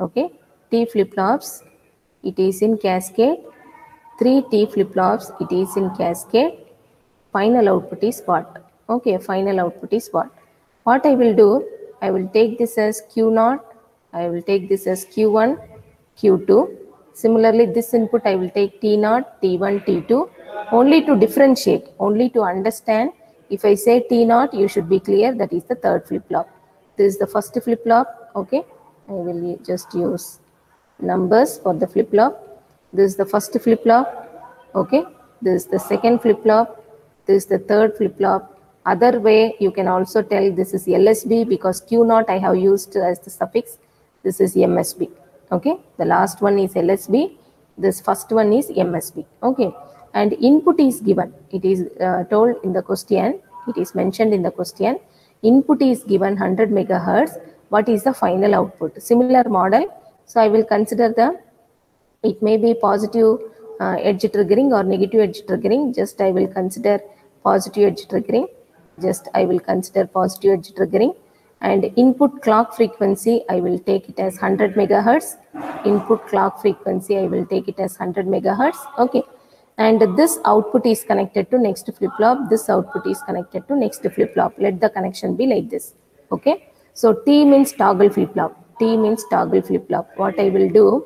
Okay, T flip-flops, it is in cascade. 3 T flip-flops, it is in cascade. Final output is what? Okay, final output is what? What I will do, I will take this as Q0, I will take this as Q1, Q2. Similarly, this input I will take T0, T1, T2, only to differentiate, only to understand. If I say T0, you should be clear that is the third flip-flop. This is the first flip-flop, okay? I will just use numbers for the flip-flop. This is the first flip-flop, okay? This is the second flip-flop. This is the third flip-flop. Other way, you can also tell this is LSB because Q0 I have used as the suffix. This is MSB, okay? The last one is LSB. This first one is MSB, okay? And input is given. It is told in the question. It is mentioned in the question. Input is given 100 megahertz. What is the final output? Similar model. So I will consider it may be positive edge triggering or negative edge triggering. Just I will consider positive edge triggering. Just I will consider positive edge triggering. And input clock frequency, I will take it as 100 megahertz. Input clock frequency, I will take it as 100 megahertz. Okay. And this output is connected to next flip-flop. This output is connected to next flip-flop. Let the connection be like this. Okay. So T means toggle flip-flop. T means toggle flip-flop. What I will do,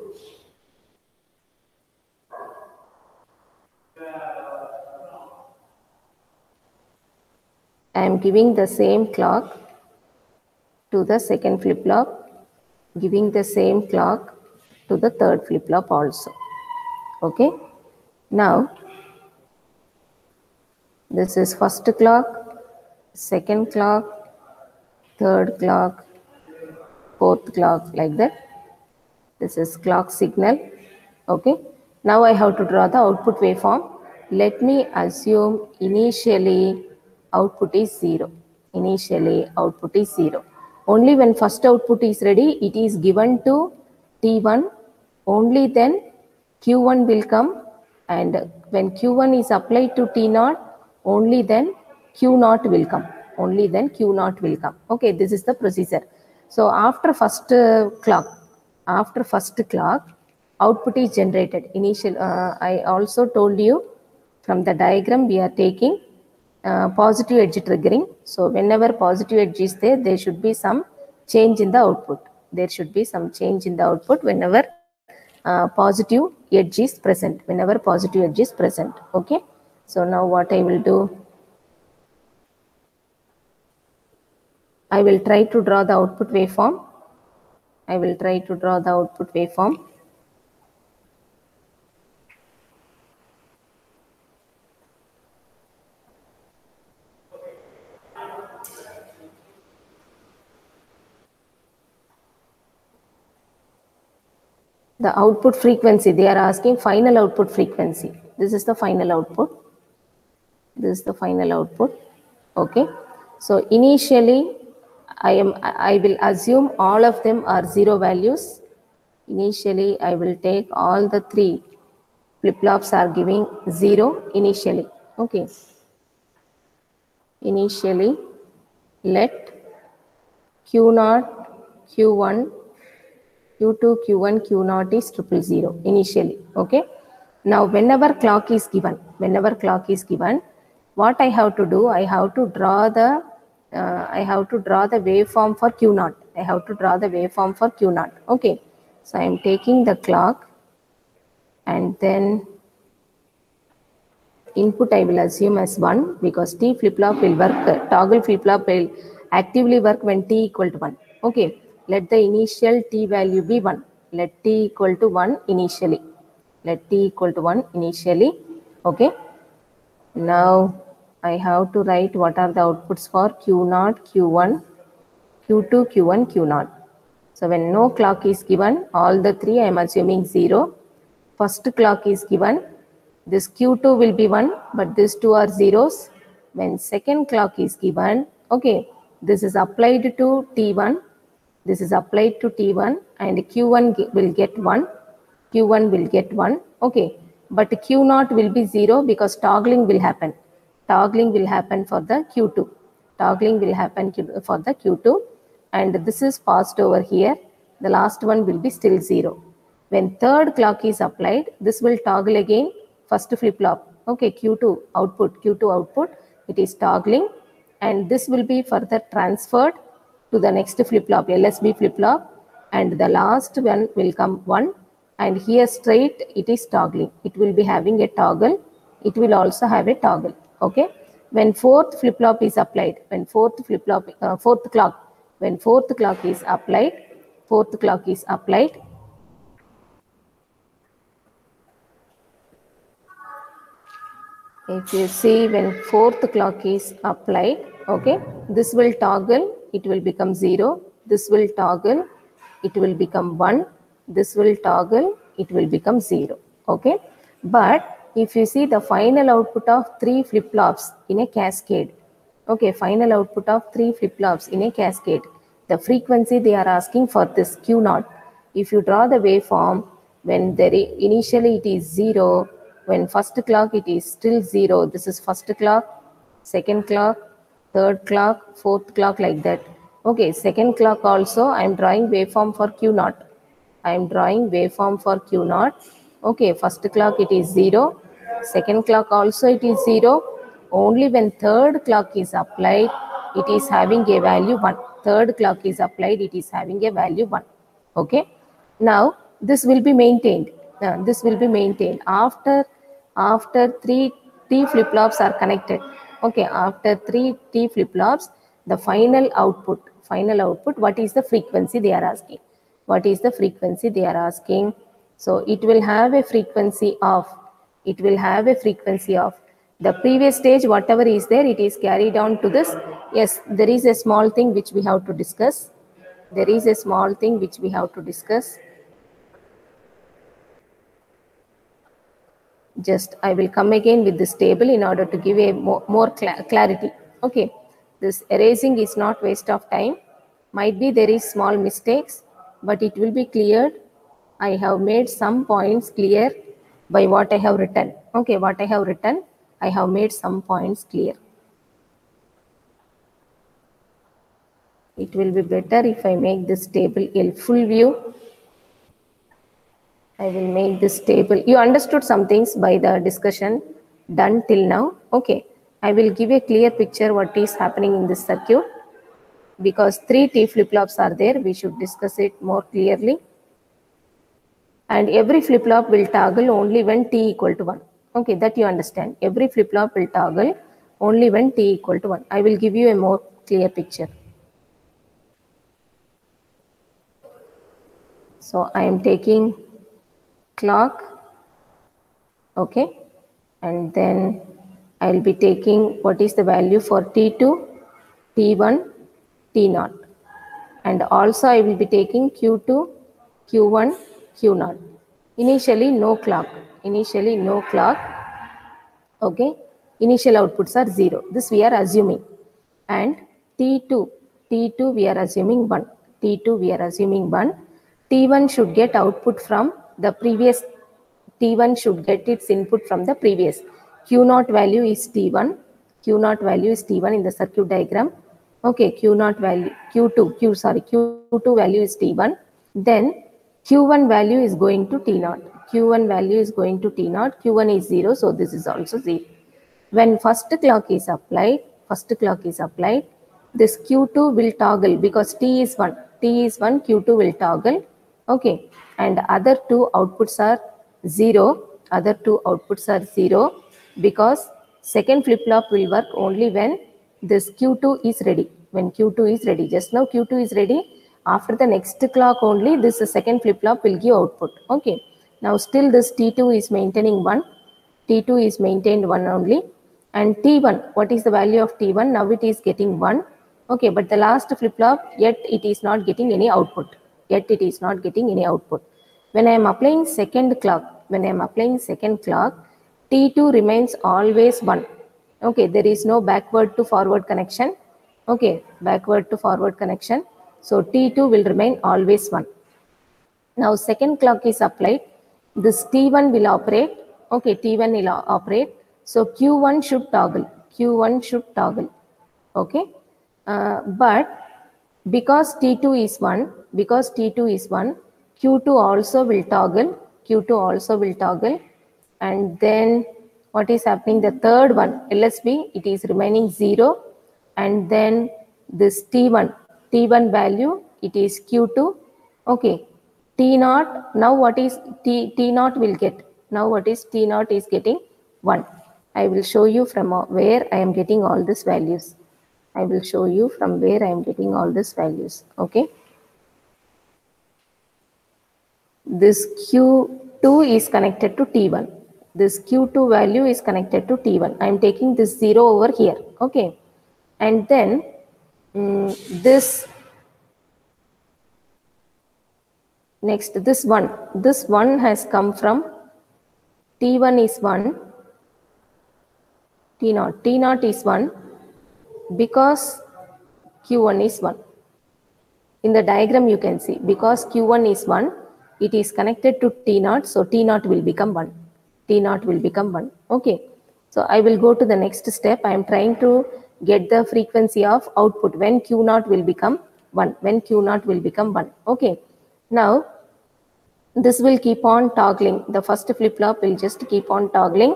I am giving the same clock to the second flip-flop, giving the same clock to the third flip-flop also. Okay. Now, this is first clock, second clock, third clock, fourth clock, like that. This is clock signal. Okay. Now I have to draw the output waveform. Let me assume initially output is 0. Initially output is 0. Only when first output is ready, it is given to T1. Only then Q1 will come, and when Q1 is applied to T0, only then Q0 will come. Only then Q0 will come. Okay, this is the procedure. So after first clock, output is generated. I also told you from the diagram we are taking positive edge triggering. So whenever positive edge is there, there should be some change in the output. There should be some change in the output whenever positive edge is present. Whenever positive edge is present. Okay. So now what I will do, I will try to draw the output waveform. I will try to draw the output waveform. The output frequency, they are asking final output frequency. This is the final output. This is the final output. Okay. So initially, I will assume all of them are 0 values. Initially, I will take all the 3 flip-flops are giving 0 initially. Okay. Initially, let Q0, Q1, Q2, Q1, Q0 is 000 initially. Okay. Now, whenever clock is given, what I have to do, I have to draw the waveform for Q0. I have to draw the waveform for Q0. Okay. So I am taking the clock, and then input I will assume as 1 because T flip-flop will work, toggle flip-flop will actively work when T equal to 1. Okay. Let the initial T value be 1. Let T equal to 1 initially. Let T equal to 1 initially. Okay. Now I have to write what are the outputs for Q0, Q1, Q2, Q1, Q0. So when no clock is given, all the 3 I am assuming 0. First clock is given. This Q2 will be 1, but these 2 are zeros. When second clock is given, okay, this is applied to T1. This is applied to T1 and Q1 will get 1. Q1 will get 1. Okay, but Q0 will be 0 because toggling will happen. Toggling will happen for the Q2. Toggling will happen for the Q2. And this is passed over here. The last one will be still 0. When third clock is applied, this will toggle again first flip-flop. Okay, Q2 output, it is toggling, and this will be further transferred to the next flip-flop, LSB flip-flop, and the last one will come 1, and here straight it is toggling. It will be having a toggle. It will also have a toggle. Okay. When fourth flip-flop is applied, when fourth clock is applied, if you see, when fourth clock is applied, okay, this will toggle, it will become 0. This will toggle, it will become 1. This will toggle, it will become 0. Okay. But if you see the final output of 3 flip-flops in a cascade, okay, final output of 3 flip-flops in a cascade, the frequency they are asking for this Q0. If you draw the waveform, when initially it is 0, when first clock it is still 0, this is first clock, second clock, third clock, fourth clock, like that. Okay, second clock also I am drawing waveform for Q0. I am drawing waveform for Q0. Okay, first clock it is 0, second clock also it is 0. Only when third clock is applied, it is having a value 1. Third clock is applied, it is having a value 1. Okay. Now this will be maintained. This will be maintained after 3 T flip-flops are connected. Okay, after 3 T flip-flops, the final output, what is the frequency they are asking? What is the frequency they are asking? So it will have a frequency of, the previous stage, whatever is there, it is carried on to this. Yes, there is a small thing which we have to discuss. Just I will come again with this table in order to give a more clarity. Okay, this erasing is not waste of time. Might be there is small mistakes, but it will be cleared. I have made some points clear by what I have written. Okay, what I have written, I have made some points clear. It will be better if I make this table a full view. I will make this table. You understood some things by the discussion done till now. Okay. I will give a clear picture what is happening in this circuit. Because 3 T flip-flops are there, we should discuss it more clearly. And every flip-flop will toggle only when T equal to 1. Okay, that you understand. Every flip-flop will toggle only when T equal to 1. I will give you a more clear picture. So I am taking clock, okay, and then I will be taking what is the value for T2, T1, T0, and also I will be taking Q2, Q1, Q0. Initially no clock, okay, initial outputs are 0. This we are assuming, and T2 we are assuming 1. T1 should get output from the previous. T1 should get its input from the previous. Q0 value is T1. In the circuit diagram. Okay, Q2 value is T1. Then Q1 value is going to T0. Q1 is 0, so this is also 0. When first clock is applied, this Q2 will toggle because T is 1, Q2 will toggle. Okay, and other two outputs are 0. Because second flip-flop will work only when this Q2 is ready. Just now Q2 is ready. After the next clock only, this second flip-flop will give output. Okay, now still this T2 is maintaining 1. T2 is maintained 1 only. And T1, what is the value of T1? Now it is getting 1. Okay, but the last flip-flop, yet it is not getting any output. When I am applying second clock, T2 remains always 1. Okay, there is no backward to forward connection. Okay, So T2 will remain always 1. Now second clock is applied. This T1 will operate. Okay, T1 will operate. So Q1 should toggle. Okay, but because T2 is 1, because T2 is 1, Q2 also will toggle, Q2 also will toggle, and then what is happening? The third one, LSB, it is remaining 0, and then this T1 value, it is Q2, okay. T0, now what is T0 will get? Now what is T0 is getting 1. I will show you from where I am getting all these values. I will show you from where I am getting all these values, okay. This Q2 is connected to T1. This Q2 value is connected to T1. I am taking this 0 over here, okay. And then this next, this one has come from T1 is 1, T0 is 1 because Q1 is 1. In the diagram you can see, because Q1 is 1, it is connected to T0, so T0 will become 1. T0 will become 1, okay. So I will go to the next step. I am trying to get the frequency of output when Q0 will become 1, when Q0 will become 1, okay. Now, this will keep on toggling. The first flip-flop will just keep on toggling.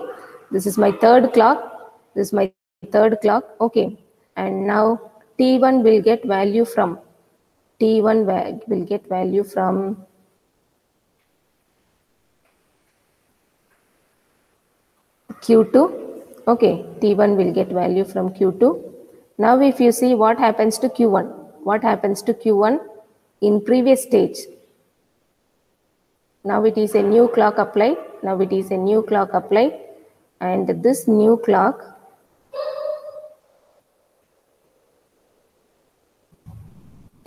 This is my third clock. This is my third clock, okay. And now T1 will get value from T1 will get value from Q2, okay. T1 will get value from Q2. Now if you see what happens to Q1, what happens to Q1 in previous stage. Now it is a new clock applied. Now it is a new clock applied, and this new clock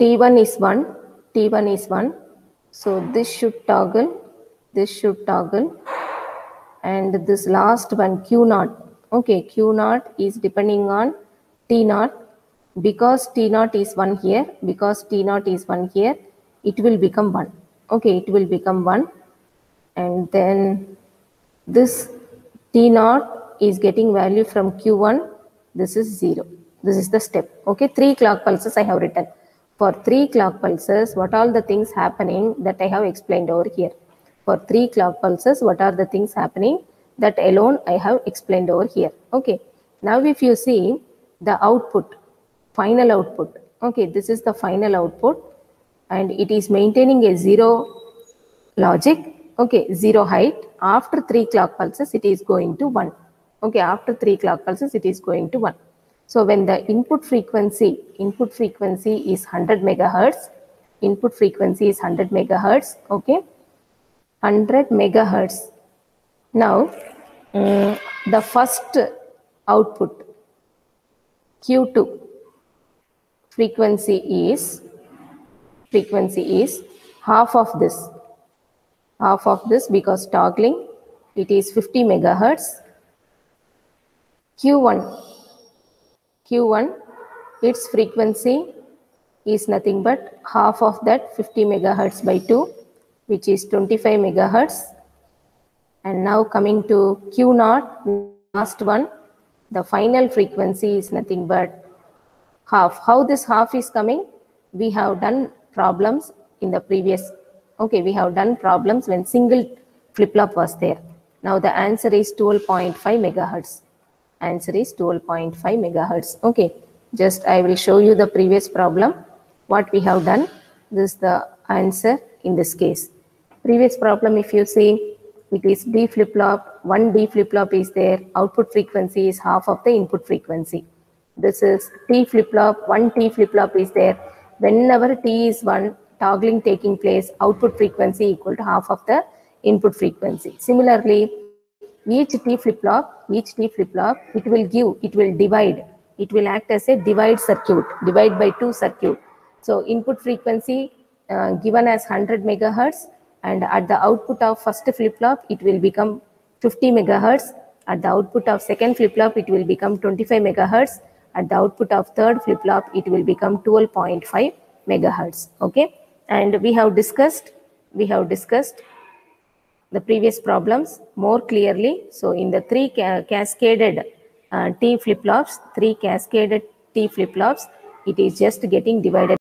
T1 is 1, T1 is 1. So this should toggle, and this last one Q0, okay, Q0 is depending on T0. Because T0 is 1 here, it will become 1, okay, it will become 1. And then this T0 is getting value from Q1, this is 0. This is the step, okay. 3 clock pulses I have written. For 3 clock pulses, what all the things happening that I have explained over here. For 3 clock pulses, what are the things happening, that alone I have explained over here, okay. Now if you see the output, final output, okay, this is the final output, and it is maintaining a 0 logic, okay, 0 height. After 3 clock pulses, it is going to 1, okay. After 3 clock pulses, it is going to 1. So when the input frequency is 100 megahertz, input frequency is 100 megahertz, okay, 100 megahertz. Now the first output Q2 frequency is half of this, because toggling, it is 50 megahertz. Q1, its frequency is nothing but half of that 50 megahertz by 2, which is 25 megahertz. And now coming to Q0, last one, the final frequency is nothing but half. How this half is coming? We have done problems in the previous, okay, we have done problems when single flip-flop was there. Now the answer is 12.5 megahertz. Answer is 12.5 megahertz, okay. Just I will show you the previous problem, what we have done. This is the answer in this case. Previous problem, if you see, it is D flip-flop, one D flip-flop is there, output frequency is half of the input frequency. This is T flip-flop, one T flip-flop is there. Whenever T is 1, toggling taking place, output frequency equal to half of the input frequency. Similarly, each T flip-flop, it will divide. It will act as a divide by 2 circuit. So input frequency given as 100 megahertz, and at the output of first flip-flop, it will become 50 megahertz. At the output of second flip-flop, it will become 25 megahertz. At the output of third flip-flop, it will become 12.5 megahertz. Okay, and we have discussed the previous problems more clearly. So in the 3 cascaded T flip-flops, it is just getting divided